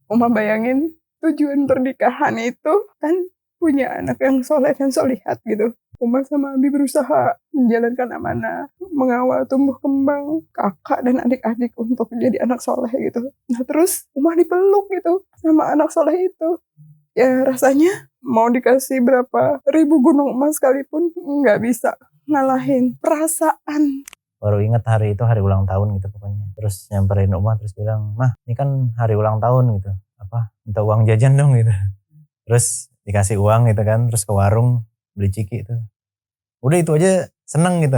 Uma bayangin tujuan pernikahan itu kan punya anak yang soleh dan solihat gitu. Uma sama Abi berusaha menjalankan amanah, mengawal tumbuh kembang kakak dan adik-adik untuk jadi anak soleh gitu. Nah terus Uma dipeluk gitu sama anak soleh itu. Ya rasanya mau dikasih berapa ribu gunung emas sekalipun nggak bisa ngalahin perasaan. Baru ingat hari itu hari ulang tahun gitu pokoknya. Terus nyamperin Uma terus bilang, "Mah, ini kan hari ulang tahun gitu. Apa? Minta uang jajan dong," gitu. Terus dikasih uang gitu kan, terus ke warung beli ciki itu. Udah itu aja seneng gitu.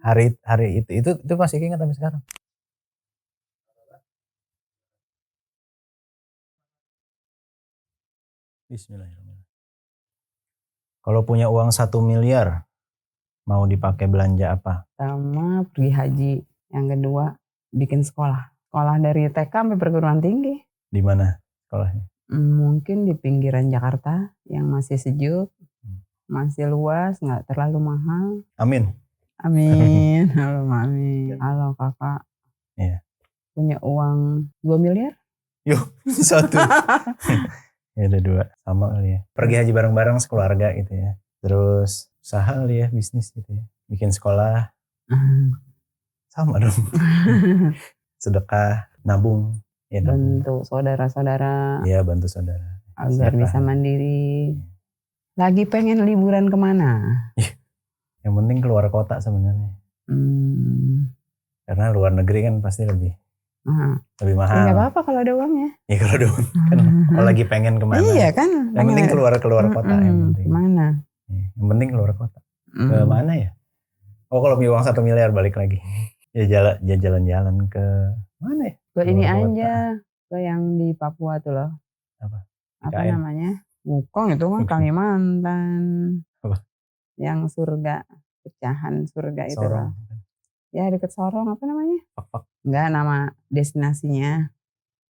Hari hari itu masih ingat sampai sekarang. Bismillahirrahmanirrahim. Kalau punya uang 1 miliar, mau dipakai belanja apa? Pertama pergi haji, yang kedua bikin sekolah. Sekolah dari TK sampai perguruan tinggi. Di mana sekolahnya? Mungkin di pinggiran Jakarta yang masih sejuk, masih luas, nggak terlalu mahal. Amin. Amin. Halo amin. Halo kakak. Iya. Punya uang 2 miliar? Yuk, satu. Ya udah 2, sama kali ya. Pergi haji bareng-bareng sekeluarga gitu ya. Terus usaha kali ya, bisnis gitu ya. Bikin sekolah. Sama dong. Sedekah, nabung. Ya, nabung. Bantu saudara-saudara. Iya, bantu saudara. Agar Sedekah. bisa mandiri. Lagi pengen liburan kemana? Yang penting keluar kota sebenarnya. Karena luar negeri kan pasti lebih mahal. Ya nggak apa-apa kalau ada uangnya. Ya kalau ada uang kan. Kalau lagi pengen kemana? Iya kan. Yang penting keluar kota yang penting. Kemana? Yang penting keluar kota. Ke mana ya? Oh kalau punya uang 1 miliar balik lagi. Ya jalan-jalan ke mana ya? Ke ini aja. Ke yang di Papua tuh loh. Apa namanya? Wukong itu kan Kalimantan. Apa? Yang surga. Pecahan surga itu Sorong. loh. Ya deket Sorong apa namanya? Pak. Enggak, nama destinasinya.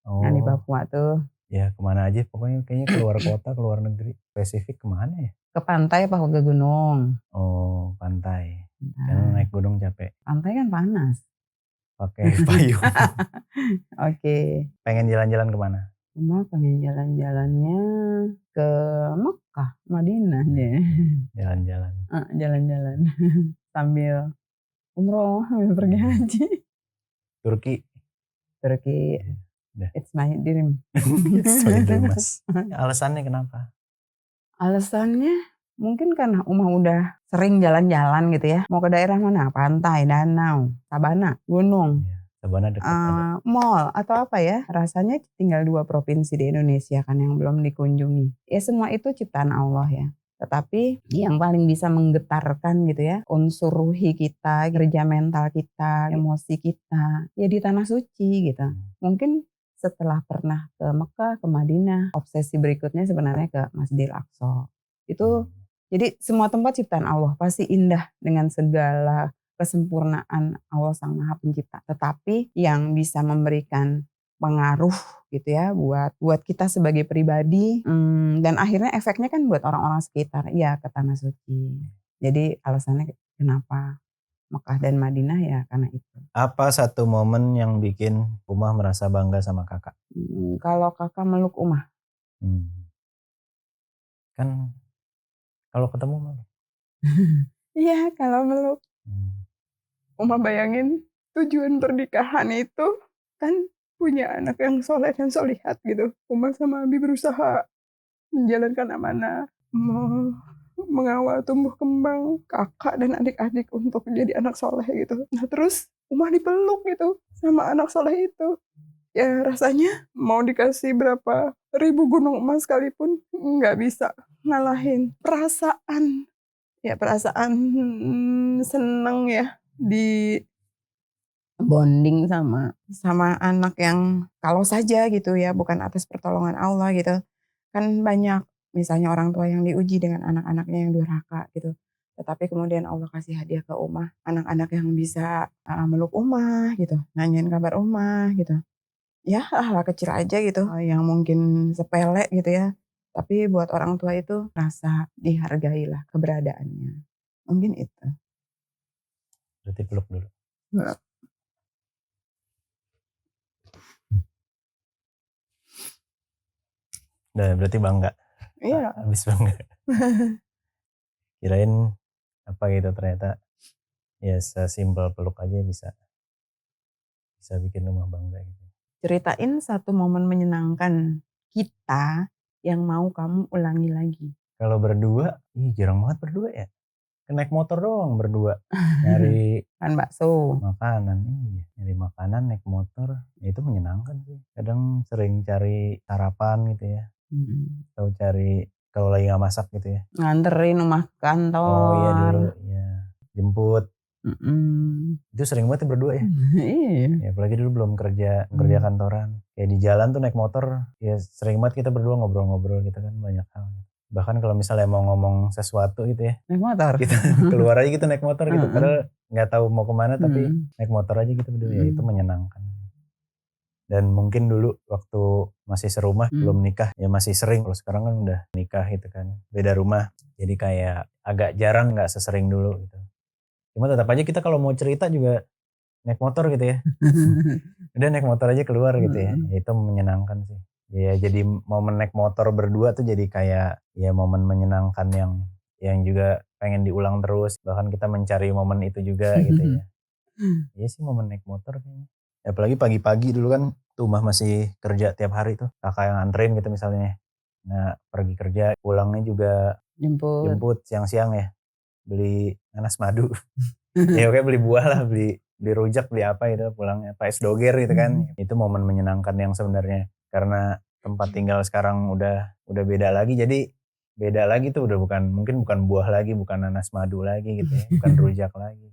Yang di Papua tuh. Ya kemana aja pokoknya kayaknya keluar kota, keluar negeri. Spesifik kemana ya? Ke pantai apa ke gunung? Oh pantai. Karena naik gunung capek. Pantai kan panas. Pakai payung. Oke. Pengen jalan-jalan kemana? Pengen jalan-jalannya ke Mekah, Madinah deh. Jalan-jalan. Jalan-jalan. Sambil umroh, sambil pergi haji. Turki. It's my dream. It's my dream, Mas. Alasannya kenapa? Alasannya mungkin karena Uma udah sering jalan-jalan gitu ya. Mau ke daerah mana? Pantai, danau, sabana, gunung. Sabana dekat mall atau apa ya. Rasanya tinggal 2 provinsi di Indonesia kan yang belum dikunjungi. Ya semua itu ciptaan Allah ya. Tetapi yang paling bisa menggetarkan gitu ya, unsur ruhi kita, kerja mental kita, emosi kita, ya di tanah suci gitu. Mungkin setelah pernah ke Mekah, ke Madinah, obsesi berikutnya sebenarnya ke Masjidil Aqsa. Itu jadi semua tempat ciptaan Allah pasti indah dengan segala kesempurnaan Allah Sang Maha Pencipta. Tetapi yang bisa memberikan pengaruh gitu ya buat kita sebagai pribadi dan akhirnya efeknya kan buat orang-orang sekitar ya ke tanah suci. Jadi alasannya kenapa Mekah dan Madinah ya karena itu. Apa satu momen yang bikin Uma merasa bangga sama kakak? Kalau kakak meluk Uma. Kan kalau ketemu meluk. Iya kalau meluk. Uma bayangin tujuan pernikahan itu kan punya anak yang soleh dan solihat gitu. Uma sama Abi berusaha menjalankan amanah, mengawal tumbuh kembang kakak dan adik-adik untuk jadi anak soleh gitu. Nah terus Uma dipeluk gitu sama anak soleh itu. Ya rasanya mau dikasih berapa ribu gunung emas sekalipun nggak bisa ngalahin perasaan. Ya perasaan seneng ya di bonding sama anak yang kalau saja gitu ya bukan atas pertolongan Allah gitu. Kan banyak misalnya orang tua yang diuji dengan anak-anaknya yang durhaka gitu. Tetapi kemudian Allah kasih hadiah ke Uma, anak-anak yang bisa meluk Uma gitu, nanyain kabar Uma gitu. Ya hal kecil aja gitu yang mungkin sepele gitu ya. Tapi buat orang tua itu rasa dihargailah keberadaannya. Mungkin itu. Berarti peluk dulu. Udah berarti bangga. Iya. Habis bangga. Kirain apa gitu, ternyata ya sesimpel peluk aja bisa bikin rumah bangga gitu. Ceritain satu momen menyenangkan kita yang mau kamu ulangi lagi. Kalau berdua, jarang banget berdua ya. Naik motor doang berdua. Nyari Kan bakso. makanan, nyari makanan naik motor, ya itu menyenangkan sih. Kadang sering cari sarapan gitu ya, atau cari kalau lagi nggak masak gitu ya. Nganterin rumah kantor. Oh iya dulu, ya jemput. Itu sering banget ya berdua ya. Iya. Ya, apalagi dulu belum kerja kantoran. Kayak di jalan tuh naik motor, ya sering banget kita berdua ngobrol-ngobrol gitu kan, banyak hal. Bahkan kalau misalnya mau ngomong sesuatu gitu ya, Naik motor. kita keluar aja gitu naik motor gitu, padahal nggak tahu mau kemana tapi naik motor aja gitu berdua, ya itu menyenangkan. Dan mungkin dulu waktu masih serumah belum nikah ya masih sering, kalau sekarang kan udah nikah gitu kan, beda rumah, jadi kayak agak jarang, nggak sesering dulu gitu. Cuma tetap aja kita kalau mau cerita juga naik motor gitu ya. Udah naik motor aja keluar gitu ya. Itu menyenangkan sih. Ya jadi momen naik motor berdua tuh jadi kayak ya momen menyenangkan yang juga pengen diulang terus. Bahkan kita mencari momen itu juga gitu ya. Iya sih momen naik motor kayaknya. Apalagi pagi-pagi dulu kan tuh mah masih kerja tiap hari tuh. Kakak yang anterin gitu misalnya. Nah pergi kerja pulangnya juga jemput siang-siang ya. Beli nanas madu. Ya oke beli buah lah, beli rujak, beli apa gitu pulangnya, Pak es doger gitu kan. Itu momen menyenangkan yang sebenarnya, karena tempat tinggal sekarang udah beda lagi, jadi beda lagi tuh, udah mungkin bukan buah lagi, bukan nanas madu lagi gitu ya, bukan rujak lagi.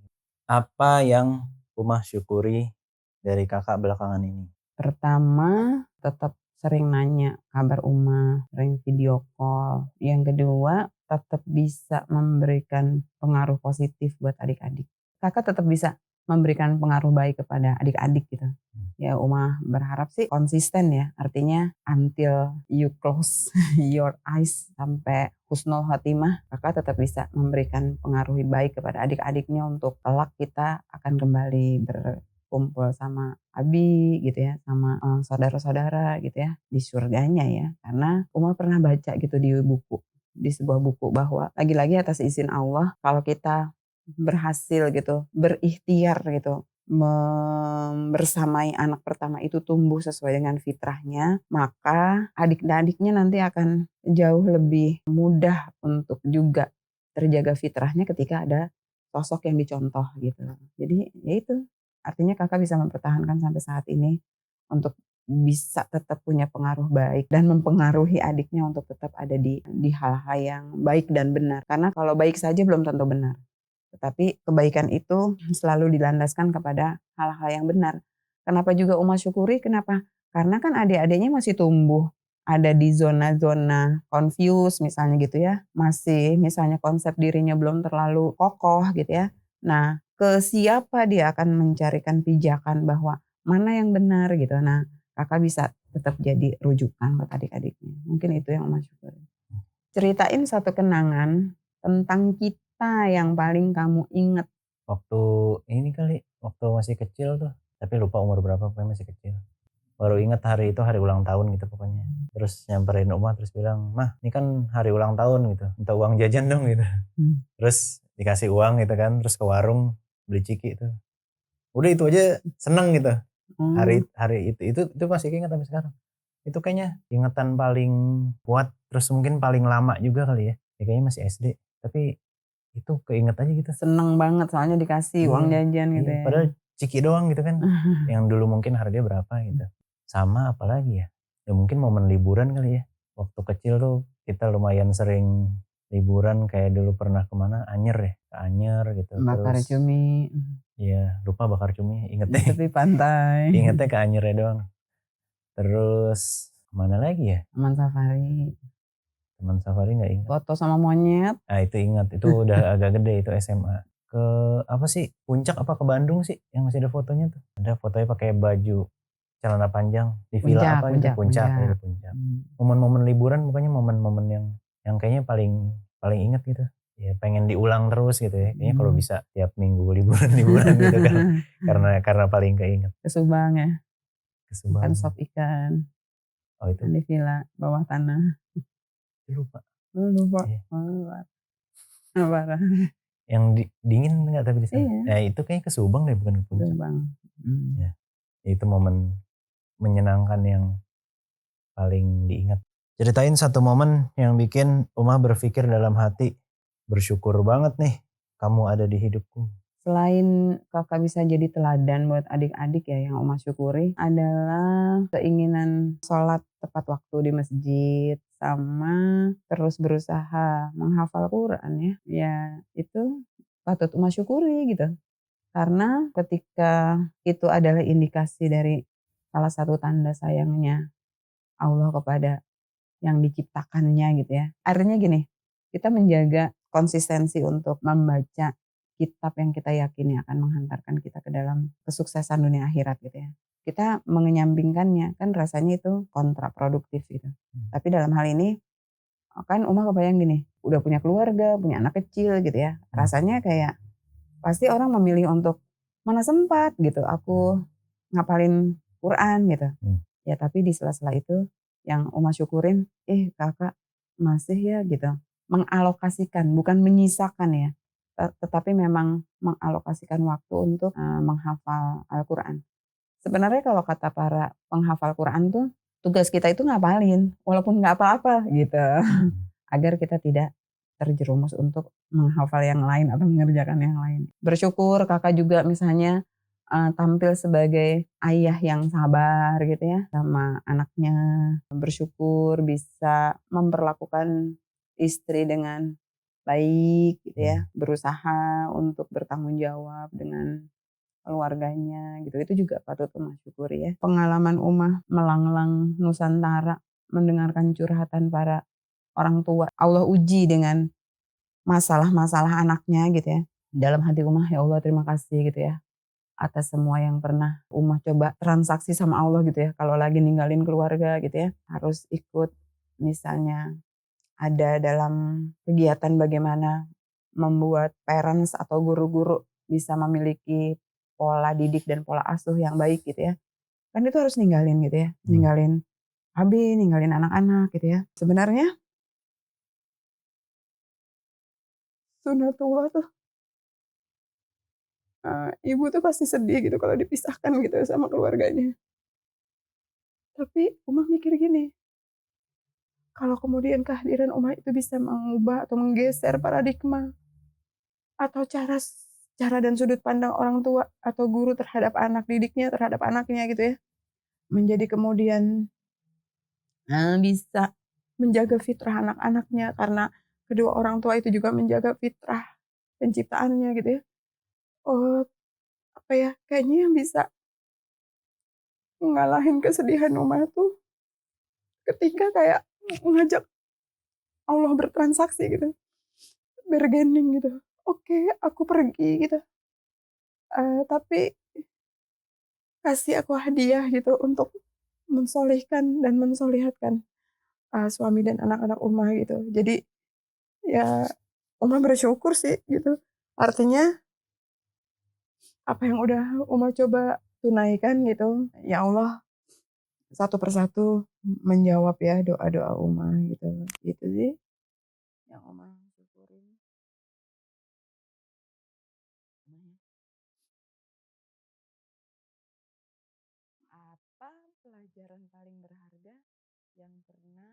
Apa yang Umah syukuri dari kakak belakangan ini? Pertama, tetap sering nanya kabar Uma, sering video call. Yang kedua, tetap bisa memberikan pengaruh positif buat adik-adik. Kakak tetap bisa memberikan pengaruh baik kepada adik-adik gitu. Ya Uma berharap sih konsisten ya, artinya until you close your eyes sampai husnul khotimah, kakak tetap bisa memberikan pengaruh baik kepada adik-adiknya untuk kelak kita akan kembali berkumpul sama Abi gitu ya, sama saudara-saudara gitu ya di surganya ya. Karena Uma pernah baca gitu di sebuah buku bahwa lagi-lagi atas izin Allah, kalau kita berhasil gitu, berikhtiar gitu, bersamai anak pertama itu tumbuh sesuai dengan fitrahnya, maka adik-adiknya nanti akan jauh lebih mudah untuk juga terjaga fitrahnya ketika ada sosok yang dicontoh gitu. Jadi ya itu, artinya kakak bisa mempertahankan sampai saat ini untuk bisa tetap punya pengaruh baik dan mempengaruhi adiknya untuk tetap ada di hal-hal yang baik dan benar. Karena kalau baik saja belum tentu benar. Tetapi kebaikan itu selalu dilandaskan kepada hal-hal yang benar. Kenapa juga Uma syukuri? Kenapa? Karena kan adik-adiknya masih tumbuh. Ada di zona-zona confused misalnya gitu ya. Masih misalnya konsep dirinya belum terlalu kokoh gitu ya. Nah, ke siapa dia akan mencarikan pijakan bahwa mana yang benar gitu. Nah, kakak bisa tetap jadi rujukan buat adik-adiknya. Mungkin itu yang Uma syukuri. Ceritain satu kenangan tentang kita yang paling kamu inget. Waktu ini kali, waktu masih kecil tuh, tapi lupa umur berapa, pokoknya masih kecil. Baru inget hari itu hari ulang tahun gitu pokoknya. Terus nyamperin Umah terus bilang, "Mah, ini kan hari ulang tahun gitu, minta uang jajan dong," gitu. Terus dikasih uang gitu kan, terus ke warung beli ciki itu. Udah itu aja seneng gitu. Hari itu masih ingat sampai sekarang. Itu kayaknya ingatan paling kuat, terus mungkin paling lama juga kali ya. Ya kayaknya masih SD, tapi itu keinget aja gitu. Seneng banget soalnya dikasih uang jajan gitu ya. Padahal ciki doang gitu kan. Yang dulu mungkin harganya berapa gitu. Sama apalagi ya. Ya mungkin momen liburan kali ya. Waktu kecil tuh kita lumayan sering liburan, kayak dulu pernah kemana, Anyer ya. Ke Anyer gitu. Bakar Terus cumi. iya, lupa bakar cumi. Di tepi pantai. Ingetnya ke Anyernya doang. Terus kemana lagi ya? Taman safari. Taman safari gak ingat. Foto sama monyet. Nah itu ingat, itu udah agak gede, itu SMA. Ke apa sih, Puncak apa ke Bandung sih yang masih ada fotonya tuh. Ada fotonya pakai baju celana panjang di villa apa gitu, Puncak. Ya, di Puncak. Momen-momen liburan pokoknya momen-momen yang kayaknya paling ingat gitu. Ya pengen diulang terus gitu ya. Kayaknya kalau bisa tiap minggu liburan gitu kan. Karena paling keinget. Ke Subang ya. Ke Subang. Makan sop ikan. Oh itu di villa bawah tanah. lupa. Lupa. Iya. Parah. Yang dingin enggak tapi di sana? Iya. Itu kayaknya ke Subang deh bukan ke Puncak. Bang. Ya. Itu momen menyenangkan yang paling diingat. Ceritain satu momen yang bikin Uma berpikir dalam hati, bersyukur banget nih kamu ada di hidupku. Selain kakak bisa jadi teladan buat adik-adik ya, yang Uma syukuri adalah keinginan sholat tepat waktu di masjid, sama terus berusaha menghafal Quran ya. Ya itu patut Uma syukuri gitu. Karena ketika itu adalah indikasi dari salah satu tanda sayangnya Allah kepada yang diciptakannya gitu ya. Artinya gini, kita menjaga konsistensi untuk membaca kitab yang kita yakini akan menghantarkan kita ke dalam kesuksesan dunia akhirat gitu ya. Kita mengenyampingkannya, kan rasanya itu kontraproduktif gitu. Tapi dalam hal ini, kan Uma kebayang gini, udah punya keluarga, punya anak kecil gitu ya. Rasanya kayak pasti orang memilih untuk mana sempat gitu, aku ngapalin Quran gitu. Ya tapi di sela-sela itu yang Uma syukurin, kakak masih ya gitu, mengalokasikan, bukan menyisakan ya, tetapi memang mengalokasikan waktu untuk menghafal Al-Quran. Sebenarnya kalau kata para penghafal Quran tuh, tugas kita itu ngapalin, walaupun nggak apa-apa gitu, agar kita tidak terjerumus untuk menghafal yang lain atau mengerjakan yang lain. Bersyukur kakak juga misalnya tampil sebagai ayah yang sabar gitu ya sama anaknya, bersyukur bisa memperlakukan istri dengan baik gitu ya, berusaha untuk bertanggung jawab dengan keluarganya gitu, itu juga patut Uma syukuri ya. Pengalaman Uma melanglang Nusantara mendengarkan curhatan para orang tua, Allah uji dengan masalah-masalah anaknya gitu ya. Dalam hati Uma, ya Allah terima kasih gitu ya atas semua yang pernah Uma coba transaksi sama Allah gitu ya. Kalau lagi ninggalin keluarga gitu ya, harus ikut misalnya ada dalam kegiatan bagaimana membuat parents atau guru-guru bisa memiliki pola didik dan pola asuh yang baik gitu ya. Kan itu harus ninggalin gitu ya, ninggalin Abi, ninggalin anak-anak gitu ya. Sebenarnya Sunatullah tuh, ibu tuh pasti sedih gitu kalau dipisahkan gitu sama keluarganya. Tapi Uma mikir gini, kalau kemudian kehadiran Uma itu bisa mengubah atau menggeser paradigma atau cara dan sudut pandang orang tua atau guru terhadap anak didiknya, terhadap anaknya gitu ya, menjadi kemudian bisa menjaga fitrah anak-anaknya karena kedua orang tua itu juga menjaga fitrah penciptaannya gitu ya. Oh, apa ya, kayaknya yang bisa ngalahin kesedihan Uma tuh ketika kayak mengajak Allah bertransaksi gitu, bargaining gitu. Oke, aku pergi gitu, tapi kasih aku hadiah gitu untuk mensolihkan dan mensolihatkan suami dan anak-anak Uma gitu. Jadi ya Uma bersyukur sih gitu. Artinya apa yang udah Uma coba tunaikan gitu, ya Allah satu persatu menjawab ya doa-doa Uma gitu. Gitu sih yang Uma syukurin. apa pelajaran paling berharga yang pernah